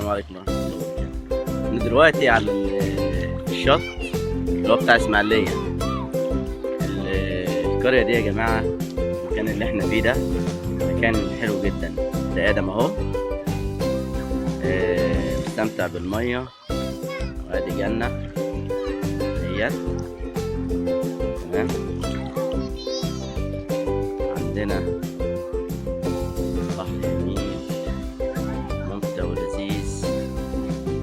السلام عليكم ورحمة الله وبركاته. أنا دلوقتي على الشط اللي هو بتاع إسماعيلية. القرية دي يا جماعة، المكان اللي احنا فيه ده مكان حلو جدا. ده آدم أهو مستمتع بالمية، وادي جنة اهيت. تمام، عندنا بحر جميل ممتع ولذيذ.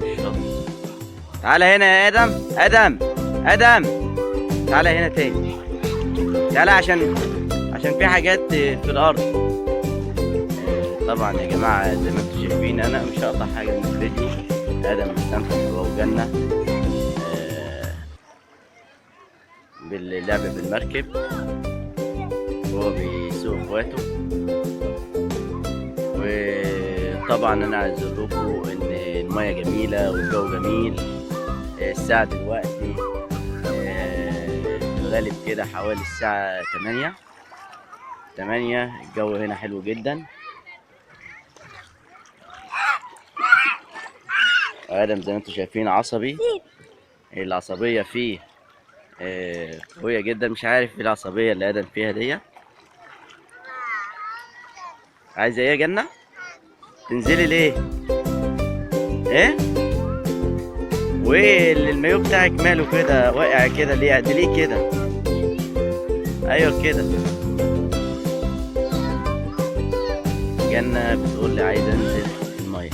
الشط، تعالى هنا يا آدم. تعالى هنا تاني، تعالى عشان في حاجات في الأرض. طبعا يا جماعة زي ما انتم شايفين أنا مش هقطع حاجة من الفيديو. آدم مستمتع هو وجنة باللعب بالمركب، وهو بيسوق اخواته. وطبعا انا عايز اقول لكم ان المياه جميله والجو جميل. الساعه دلوقتي غالب كده حوالي الساعه 8. الجو هنا حلو جدا. آدم زي ما انتم شايفين عصبي، العصبيه فيه قوية جدا. مش عارف ايه العصبية اللي آدم فيها دي. عايزة ايه يا جنة؟ تنزلي ليه؟ ايه؟ وايه المايو بتاعك ماله كده واقع كده ليه؟ عدليه كده. ايوه كده. جنة بتقول لي عايزة انزل المية.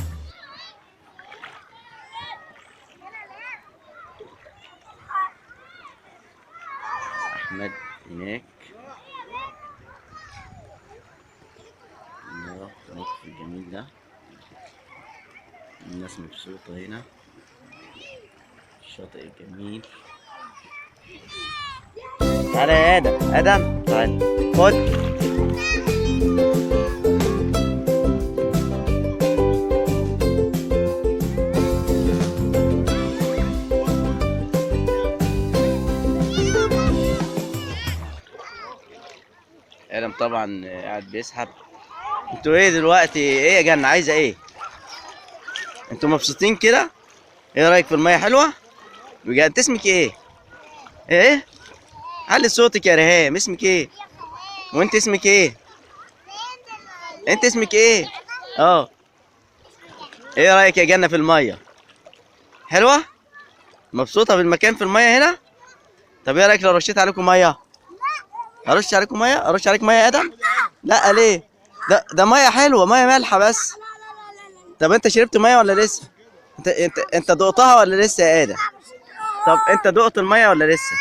احمد هناك الموقف الجميل ده، الناس مبسوطة هنا، الشاطئ الجميل. تعالى يا آدم تعالى خد. آدم طبعا قاعد بيسحب. انتوا ايه دلوقتي؟ ايه يا جنة عايزة ايه؟ انتوا مبسوطين كده؟ ايه رأيك في المية حلوة؟ بجد. انت اسمك ايه؟ ايه؟ علي صوتك يا ريهام. اسمك ايه؟ وانت اسمك ايه؟ انت اسمك ايه؟ اه. ايه رأيك يا جنة في المية؟ حلوة؟ مبسوطة بالمكان في المية هنا؟ طب ايه رأيك لو رشيت عليكم مية؟ ارش عليكم مية؟ ارش عليك مية يا آدم؟ لا ليه؟ ده مية حلوة، مية مالحة بس. طب انت شربت مية ولا لسه؟ انت دقتها ولا لسه يا آدم؟ طب انت دقت المية ولا لسه؟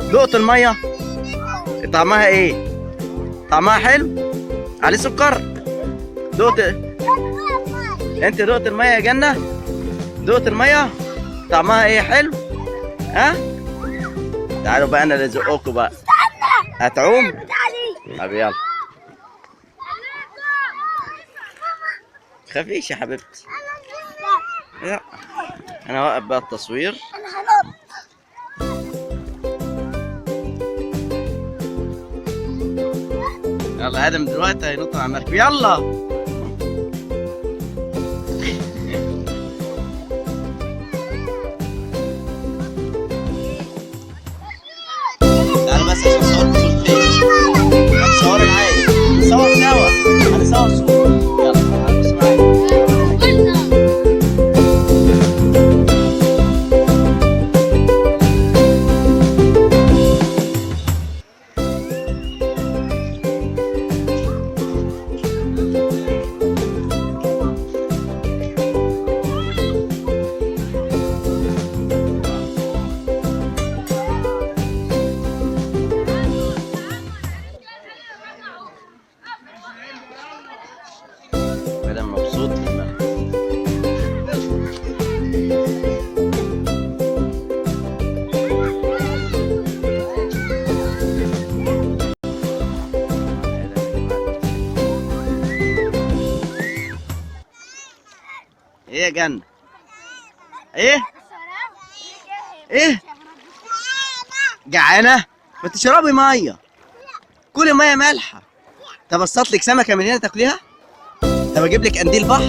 دقت المية؟ طعمها ايه؟ طعمها حلو؟ عليه سكر؟ دقت؟ انت دقت المية يا جنة؟ دقت المية؟ طعمها ايه؟ حلو؟ ها؟ تعالوا بقى انا اللي ازقكوا بقى. هتعوم؟ طب يلا. خفيش يا حبيبتي. لا انا واقف بقى التصوير. يلا آدم دلوقتي هينط على المركب. يلا تعالى بس عشان اصور صورتين. هنصور معايا، نصور سوا، هنصور صورة. يلا بص معايا. آدم مبسوط في المركب. ايه يا جنة؟ ايه؟ جعانة؟ ما تشربي مية، كلي مية مالحة. طب اصطاد لك سمكة من هنا تاكليها؟ طب اجيب لك قنديل بحر؟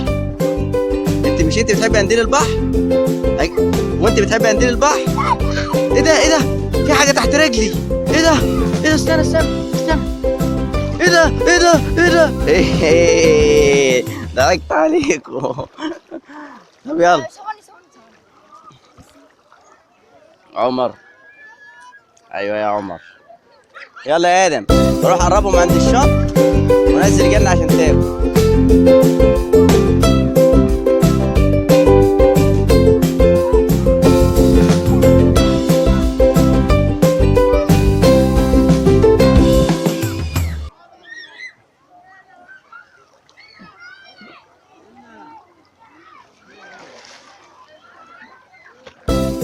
انت مش انت بتحبي قنديل البحر؟ وانت بتحبي قنديل البحر؟ ايه ده ايه ده؟ في حاجه تحت رجلي. ايه ده؟ ايه ده؟ استنى استنى استنى. ايه ده ايه ده ايه ده؟ ايه ضحكت عليكم. طب يلا عمر. ايوه يا عمر. يلا يا ادم روح قربهم عند الشط ونزل جنة عشان تاكل.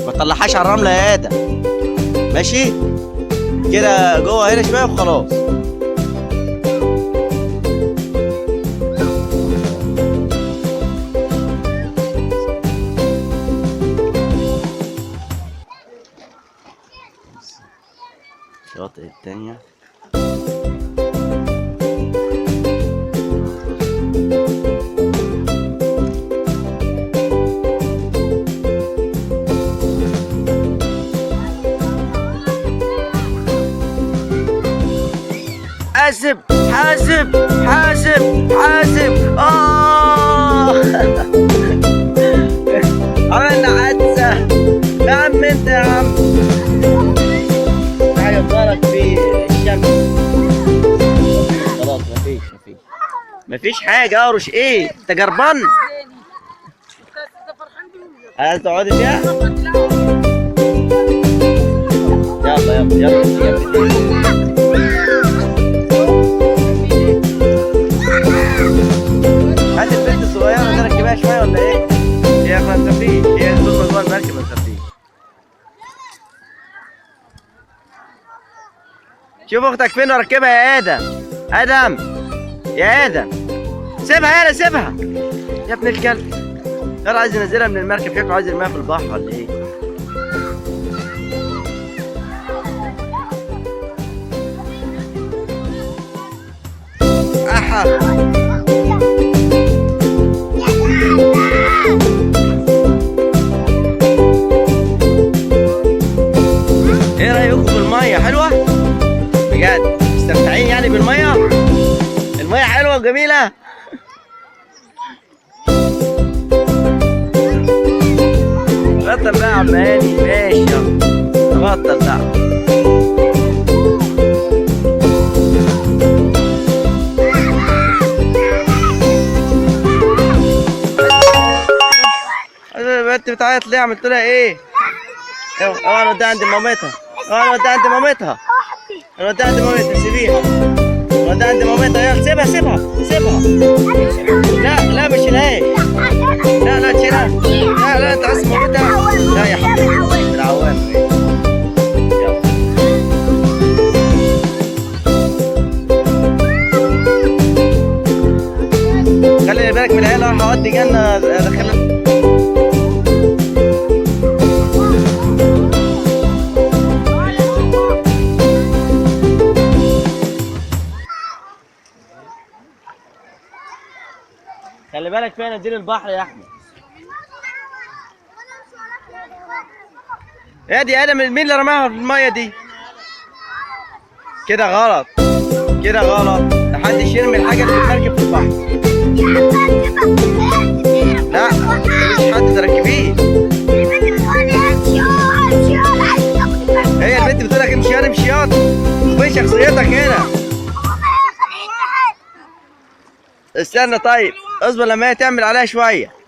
ما تطلعهاش على الرملة يا ادم. ماشي كده جوه هنا شويه وخلاص. الشواطئ التانية حاسب حاسب حاسب حاسب. عملنا حادثة يا عم انت يا عم. حاجة ضرب في الشمس. خلاص مفيش حاجة. اقرش ايه؟ انت جربان؟ عايز تقعدي فيها؟ يلا يلا يلا. هات البنت الصغيرة دي ركبها شوية ولا ايه؟ هي ما تخافيش، هي طول ما جوه المركب ما تخافيش. شوف اختك فين وركبها يا ادم. ادم يا ادم سيبها يلا سيبها يا ابن الكلب. يلا عايز ينزلها من المركب شكله عايز يرميها في البحر ولا ايه؟ احا ايه رايكم في الميه؟ حلوه بجد؟ مستمتعين يعني بالميه؟ الميه حلوه وجميله. بطل بقى يا عم هاني. ماشي يلا بطل بقى. البنت بتعيط ليه؟ عملت لها ايه؟ اوعى نوديها عند مامتها. اوعى نوديها عند مامتها. نوديها عند مامتها. سيبيها. نوديها عند مامتها. يلا سيبها سيبها سيبها. لا لا ما تشيلهاش. لا لا تشيلها. لا لا انت عايز مامتها. لا يا حبيبي العوام. يلا خلي بالك من العيال. راح اودي جنة ادخلها. خلي بالك فيها نزيل البحر يا احمد. ايه دي ادم؟ مين اللي رماها في الميه دي؟ كده غلط كده غلط. محدش يرمي الحاجه اللي بتركب في البحر. لا مش حد تركبيه. هي البنت بتقول لك امشي ياض امشي ياض. فين شخصيتك هنا؟ استنى طيب اصبر لما هي تعمل عليها شويه.